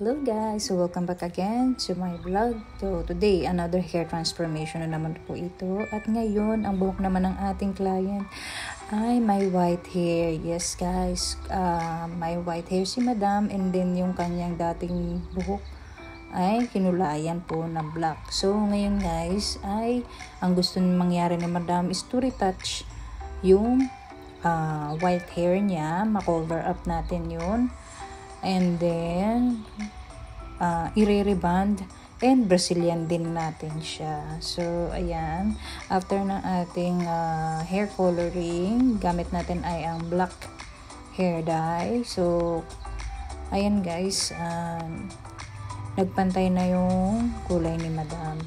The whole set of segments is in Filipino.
Hello guys! So welcome back again to my vlog. So today, another hair transformation na naman po ito. At ngayon, ang buhok naman ng ating client ay may white hair. Yes guys, may white hair si madam, and then yung kanyang dating buhok ay kinulayan po na black. So ngayon guys, ay ang gusto mangyari ni madam is to retouch yung white hair niya. Ma-cover up natin yun. And then, i-reband and Brazilian din natin siya. So, ayan. After ng ating hair coloring, gamit natin ay ang black hair dye. So, ayan guys. Nagpantay na yung kulay ni madam.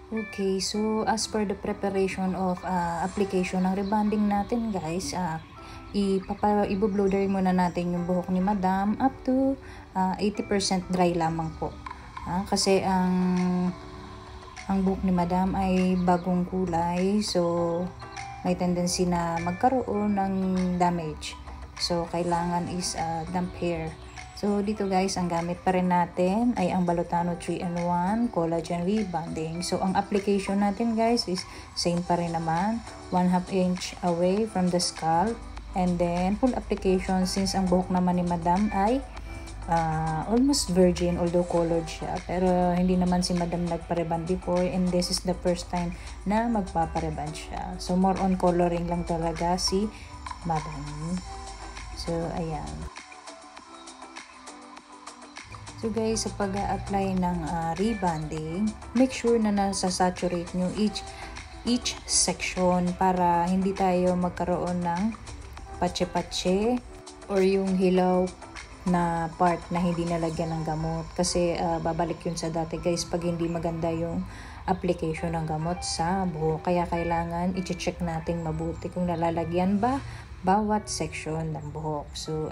Okay, so as per the preparation of application ng rebonding natin guys, i-blow dry muna natin yung buhok ni madam up to 80% dry lamang po. Kasi ang buhok ni madam ay bagong kulay, so may tendency na magkaroon ng damage. So kailangan is damp hair. So, dito guys, ang gamit pa rin natin ay ang Balotano 3-in-1 Collagen Rebonding. So, ang application natin guys is same pa rin naman. 1/2 inch away from the scalp. And then, full application since ang buhok naman ni madam ay almost virgin, although colored siya. Pero, hindi naman si madam nagpareband before, and this is the first time na magpapareband siya. So, more on coloring lang talaga si madam. So, ayan. So guys, sa pag-a-apply ng rebonding, make sure na nasa-saturate nyo each section para hindi tayo magkaroon ng patse-patse or yung hilaw na part na hindi nalagyan ng gamot. Kasi babalik yun sa dati guys pag hindi maganda yung application ng gamot sa buhok. Kaya kailangan i-check natin mabuti kung nalalagyan ba bawat section ng buhok. So,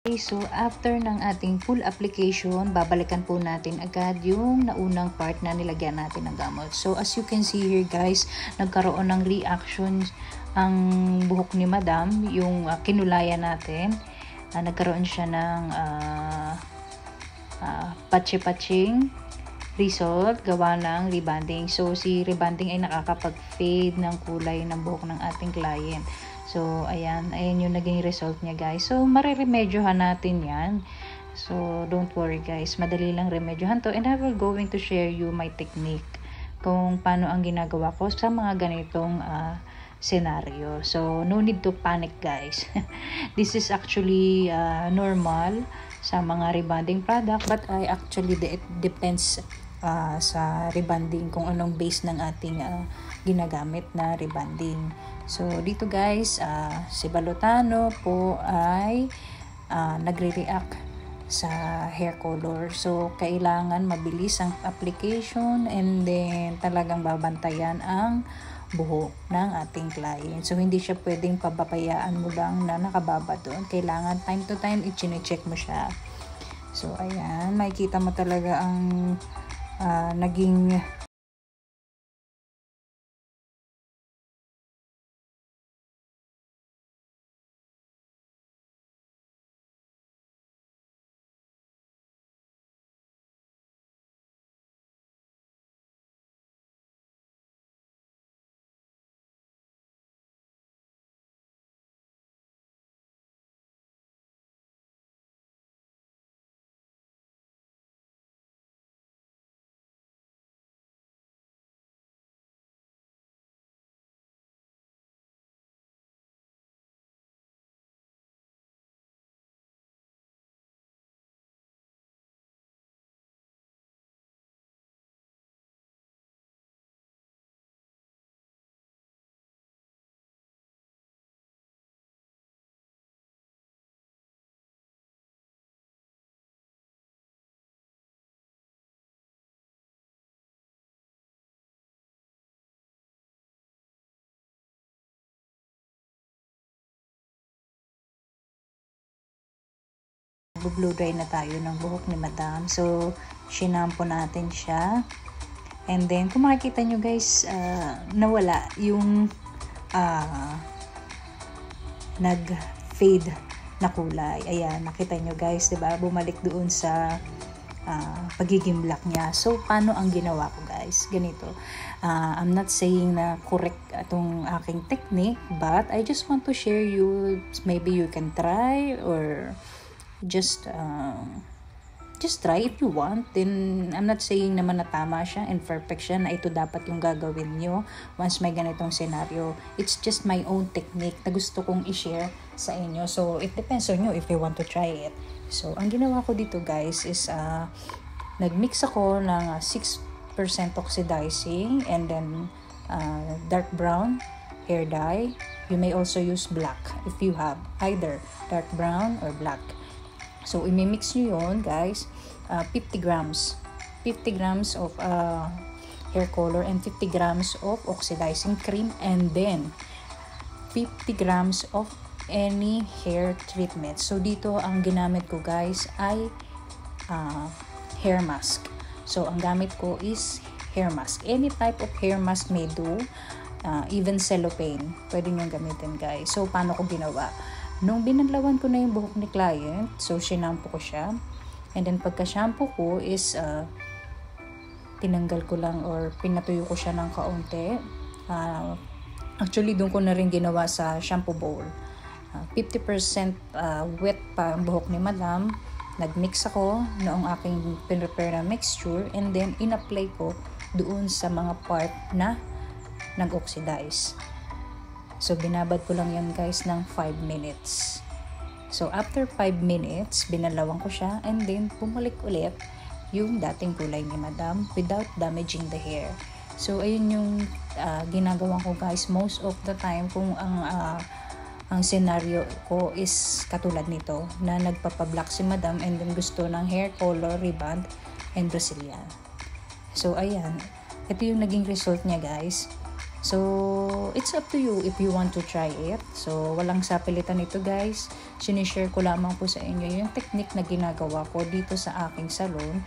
okay, so after ng ating full application, babalikan po natin agad yung naunang part na nilagyan natin ng gamot. So as you can see here guys, nagkaroon ng reaction ang buhok ni madam, yung kinulayan natin. Nagkaroon siya ng patse-patching result gawa ng rebonding. So si rebonding ay nakakapag-fade ng kulay ng buhok ng ating client. So, ayan yung naging result niya guys. So, mariremedyohan natin yan. So, don't worry guys. Madali lang remedyohan to. And I will going to share you my technique kung paano ang ginagawa ko sa mga ganitong scenario. So, no need to panic guys. This is actually normal sa mga rebonding product, but I actually it depends sa rebonding kung anong base ng ating ginagamit na rebonding. So, dito guys, si Balotano po ay nagre-react sa hair color. So, kailangan mabilis ang application and then talagang babantayan ang buhok ng ating client. So, hindi siya pwedeng pababayaan mo lang na nakababa doon. Kailangan time to time, i-check mo siya. So, ayan. Makikita mo talaga ang naging blue dry na tayo ng buhok ni Madam. So, shinampo natin siya. And then, kung makikita nyo guys, nawala yung nag-fade na kulay. Ayan, nakita nyo guys, diba? Bumalik doon sa pagiging black niya. So, paano ang ginawa ko guys? Ganito. I'm not saying na correct itong aking technique, but I just want to share you, maybe you can try or just try if you want. Then I'm not saying naman na tama siya and perfect siya na ito dapat yung gagawin nyo once may ganitong scenario. It's just my own technique na gusto kong i-share sa inyo. So it depends on you if you want to try it. So ang ginawa ko dito guys is nagmix ako ng 6% oxidizing and then dark brown hair dye. You may also use black if you have either dark brown or black. So, imimix nyo yun, guys. 50 grams. 50 grams of hair color and 50 grams of oxidizing cream. And then, 50 grams of any hair treatment. So, dito, ang ginamit ko, guys, ay hair mask. So, ang gamit ko is hair mask. Any type of hair mask may do. Even cellophane. Pwede nyo gamitin, guys. So, paano ko ginawa? Nung binanlawan ko na yung buhok ni client, so shinampo ko siya. And then pagka-shampoo ko is tinanggal ko lang or pinatuyo ko siya ng kaunti. Actually, doon ko na rin ginawa sa shampoo bowl. 50% wet pa ang buhok ni Madam. Nagmix ako noong aking pinrepare na mixture and then in-apply ko doon sa mga part na nag-oxidize. So, binabad ko lang yan guys ng 5 minutes. So, after 5 minutes, binalawang ko siya and then bumalik ulit yung dating kulay ni Madam without damaging the hair. So, ayun yung ginagawa ko guys most of the time kung ang scenario ko is katulad nito na nagpapa-black si Madam and then gusto ng hair color, rebond, and Brazilian. So, ayan. Ito yung naging result niya guys. So, it's up to you if you want to try it. So, walang sapilitan ito guys. Sinishare ko lamang po sa inyo yung technique na ginagawa ko dito sa aking salon.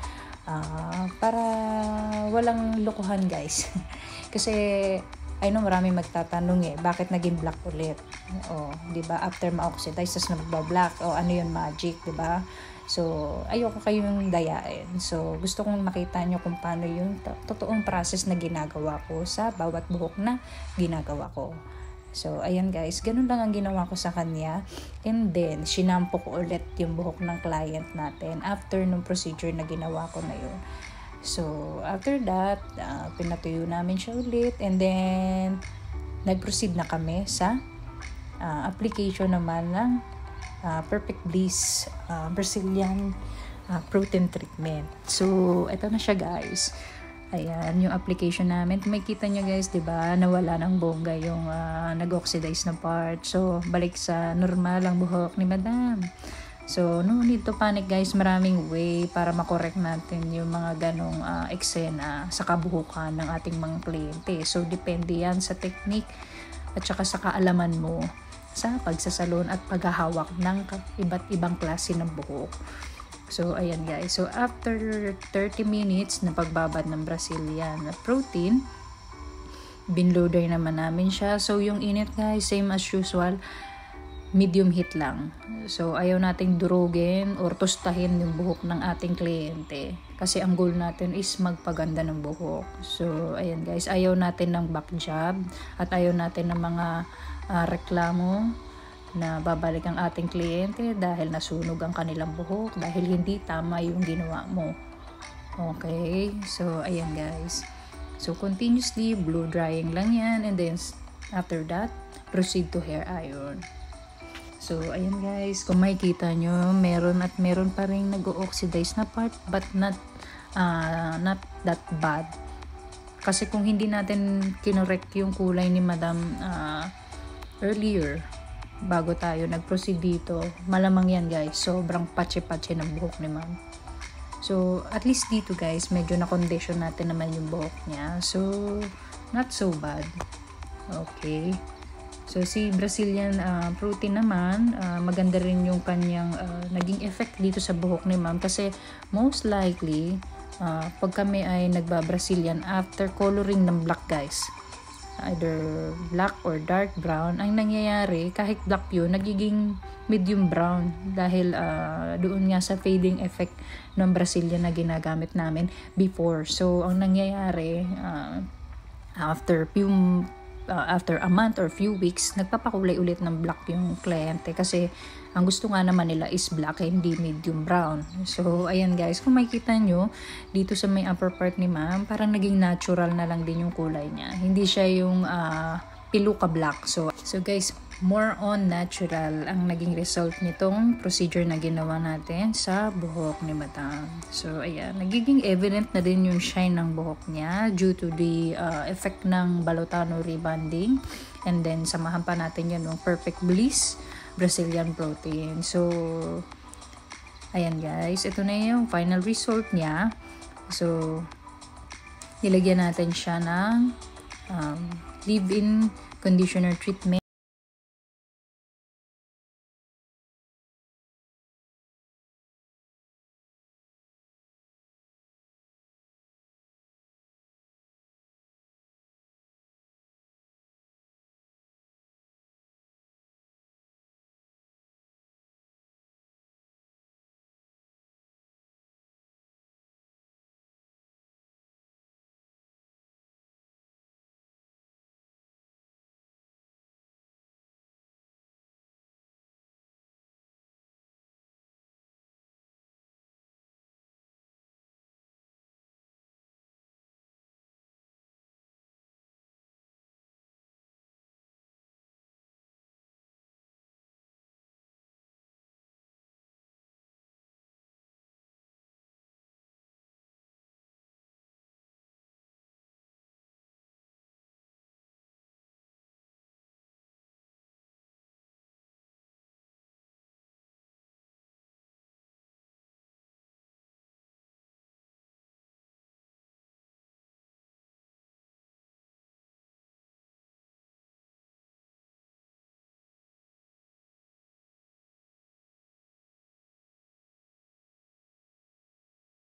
Para walang lokohan guys. Kasi, I know marami magtatanong bakit naging black ulit? Diba? After ma-oxidize, tas nagba-black. Ano yun, magic, diba? So, ayoko kayong dayain. So, gusto kong makita nyo kung paano yung totoong process na ginagawa ko sa bawat buhok na ginagawa ko. So, ayan guys, ganun lang ang ginawa ko sa kanya. And then, shinampo ko ulit yung buhok ng client natin after nung procedure na ginawa ko na yun. So, after that, pinatuyo namin siya ulit. And then, nag-proceed na kami sa application naman ng Perfect Bliss Brazilian protein treatment. So, ito na siya guys. Ayan, yung application namin. Kung makikita nyo guys, diba, nawala ng bongga yung nag-oxidize na part. So, balik sa normal ang buhok ni Madam. So, no need to panic guys. Maraming way para makorek natin yung mga ganong eksena sa kabuhukan ng ating mga kliyente. So, depende yan sa technique at saka sa kaalaman mo sa pagsasalon at paghahawak ng iba't ibang klase ng buhok. So, ayan guys. So, after 30 minutes na pagbabad ng Brazilian protein, binloader naman namin siya. So, yung init guys, same as usual, medium heat lang. So, ayaw nating durugin or tostahin yung buhok ng ating kliyente. Kasi ang goal natin is magpaganda ng buhok. So, ayan guys, ayaw natin ng back job at ayaw natin ng mga reklamo na babalik ang ating kliyente dahil nasunog ang kanilang buhok dahil hindi tama yung ginawa mo. Okay, so ayan guys. So continuously blow drying lang yan, and then after that proceed to hair iron. So ayan guys, kung makikita nyo, meron pa rin nag-oxidize na part, but not that bad. Kasi kung hindi natin kinorek yung kulay ni Madam earlier bago tayo nag-proceed dito, malamang yan guys, sobrang patsi-patsi ng buhok ni Ma'am. So at least dito guys, medyo na-condition natin naman yung buhok niya, so not so bad. Okay, so si Brazilian protein naman, maganda rin yung kanyang naging effect dito sa buhok ni Ma'am, kasi most likely pag kami ay nagba-Brazilian after coloring ng black guys, either black or dark brown, ang nangyayari kahit black yun, nagiging medium brown dahil doon nga sa fading effect ng Brazilian na ginagamit namin before. So ang nangyayari after a month or few weeks, nagpapakulay ulit ng black yung kliyente kasi ang gusto nga naman nila is black, hindi medium brown. So ayan guys, kung makikita nyo dito sa may upper part ni Ma'am, parang naging natural na lang din yung kulay niya, hindi siya yung piluka black. So guys, more on natural ang naging result nitong procedure na ginawa natin sa buhok ni Madam. So ayan, nagiging evident na din yung shine ng buhok niya due to the effect ng Balotano rebonding, and then samahan pa natin yan ng Perfect Bliss Brazilian protein. So ayan guys, ito na yung final result niya. So nilagyan natin siya ng leave-in conditioner treatment.